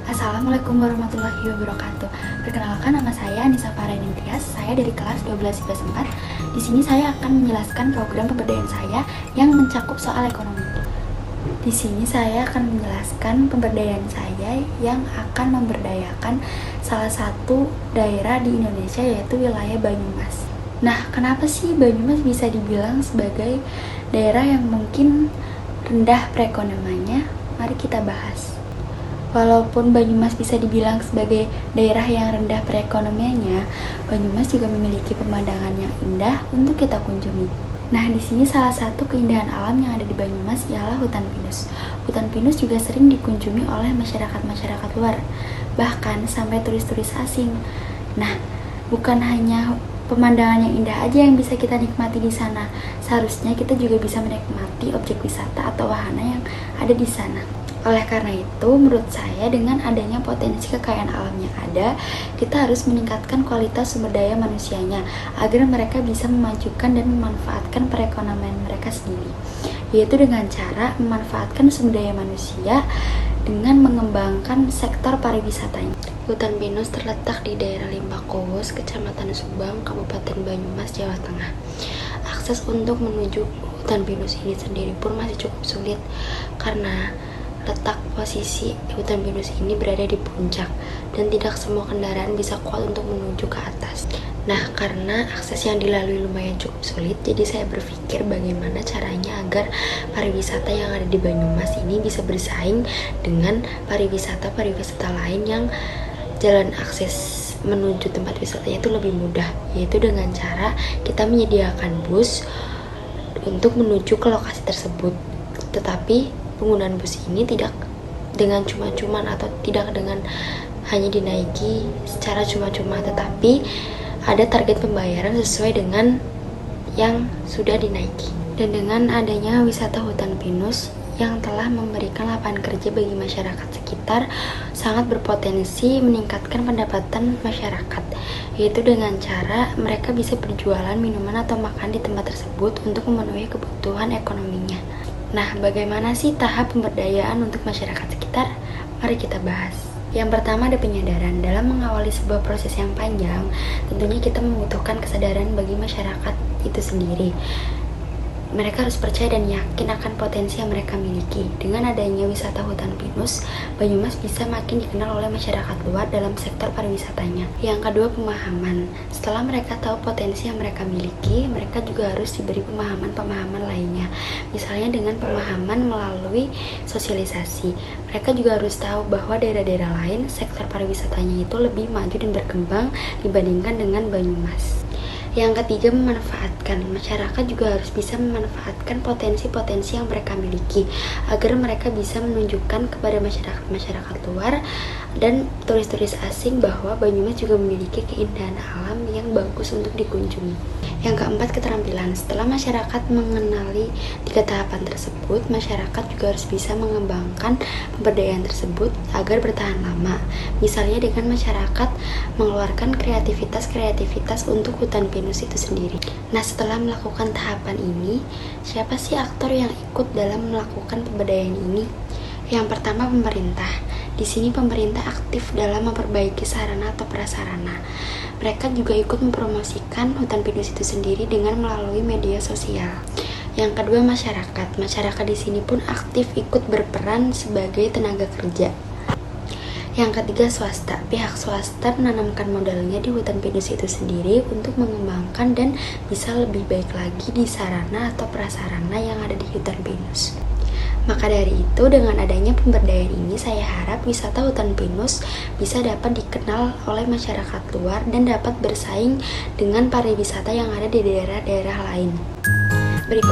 Assalamualaikum warahmatullahi wabarakatuh. Perkenalkan, nama saya Anissa Farhanin Tias. Saya dari kelas 12 IPS 4. Di sini saya akan menjelaskan program pemberdayaan saya yang mencakup soal ekonomi. Di sini saya akan menjelaskan pemberdayaan saya yang akan memberdayakan salah satu daerah di Indonesia, yaitu wilayah Banyumas. Nah, kenapa sih Banyumas bisa dibilang sebagai daerah yang mungkin rendah perekonomiannya? Mari kita bahas. Walaupun Banyumas bisa dibilang sebagai daerah yang rendah perekonomiannya, Banyumas juga memiliki pemandangan yang indah untuk kita kunjungi. Nah, di sini salah satu keindahan alam yang ada di Banyumas ialah hutan pinus. Hutan pinus juga sering dikunjungi oleh masyarakat luar, bahkan sampai turis-turis asing. Nah, bukan hanya pemandangan yang indah aja yang bisa kita nikmati di sana. Seharusnya kita juga bisa menikmati objek wisata atau wahana yang ada di sana. Oleh karena itu, menurut saya dengan adanya potensi kekayaan alam yang ada, kita harus meningkatkan kualitas sumber daya manusianya agar mereka bisa memajukan dan memanfaatkan perekonomian mereka sendiri, yaitu dengan cara memanfaatkan sumber daya manusia dengan mengembangkan sektor pariwisatanya. Hutan pinus terletak di daerah Limbakowos, Kecamatan Subang, Kabupaten Banyumas, Jawa Tengah. Akses untuk menuju hutan pinus ini sendiri pun masih cukup sulit karena letak posisi hutan pinus ini berada di puncak dan tidak semua kendaraan bisa kuat untuk menuju ke atas. Nah, karena akses yang dilalui lumayan cukup sulit, jadi saya berpikir bagaimana caranya agar pariwisata yang ada di Banyumas ini bisa bersaing dengan pariwisata lain yang jalan akses menuju tempat wisatanya itu lebih mudah, yaitu dengan cara kita menyediakan bus untuk menuju ke lokasi tersebut. Tetapi penggunaan bus ini tidak dengan cuma-cuman atau tidak dengan hanya dinaiki secara cuma-cuma, tetapi ada target pembayaran sesuai dengan yang sudah dinaiki. Dan dengan adanya wisata hutan pinus yang telah memberikan lapangan kerja bagi masyarakat sekitar, sangat berpotensi meningkatkan pendapatan masyarakat, yaitu dengan cara mereka bisa berjualan minuman atau makan di tempat tersebut untuk memenuhi kebutuhan ekonominya. Nah, bagaimana sih tahap pemberdayaan untuk masyarakat sekitar? Mari kita bahas. Yang pertama ada penyadaran. Dalam mengawali sebuah proses yang panjang, tentunya kita membutuhkan kesadaran bagi masyarakat itu sendiri. Mereka harus percaya dan yakin akan potensi yang mereka miliki. Dengan adanya wisata hutan pinus, Banyumas bisa makin dikenal oleh masyarakat luar dalam sektor pariwisatanya. Yang kedua, pemahaman. Setelah mereka tahu potensi yang mereka miliki, mereka juga harus diberi pemahaman-pemahaman lainnya. Misalnya dengan pemahaman melalui sosialisasi. Mereka juga harus tahu bahwa daerah-daerah lain, sektor pariwisatanya itu lebih maju dan berkembang dibandingkan dengan Banyumas. Yang ketiga, memanfaatkan. Masyarakat juga harus bisa memanfaatkan potensi-potensi yang mereka miliki agar mereka bisa menunjukkan kepada masyarakat luar dan turis-turis asing bahwa Banyumas juga memiliki keindahan alam yang bagus untuk dikunjungi. Yang keempat, keterampilan. Setelah masyarakat mengenali 3 tahapan tersebut, masyarakat juga harus bisa mengembangkan pemberdayaan tersebut agar bertahan lama. Misalnya dengan masyarakat mengeluarkan kreativitas untuk hutan pinus itu sendiri. Nah, setelah melakukan tahapan ini, siapa sih aktor yang ikut dalam melakukan pemberdayaan ini? Yang pertama, pemerintah. Di sini pemerintah aktif dalam memperbaiki sarana atau prasarana. Mereka juga ikut mempromosikan hutan pinus itu sendiri dengan melalui media sosial. Yang kedua, masyarakat. Masyarakat di sini pun aktif ikut berperan sebagai tenaga kerja. Yang ketiga, swasta. Pihak swasta menanamkan modalnya di hutan pinus itu sendiri untuk mengembangkan dan bisa lebih baik lagi di sarana atau prasarana yang ada di hutan pinus. Maka dari itu, dengan adanya pemberdayaan ini, saya harap wisata hutan pinus bisa dapat dikenal oleh masyarakat luar dan dapat bersaing dengan pariwisata yang ada di daerah-daerah lain. Berikut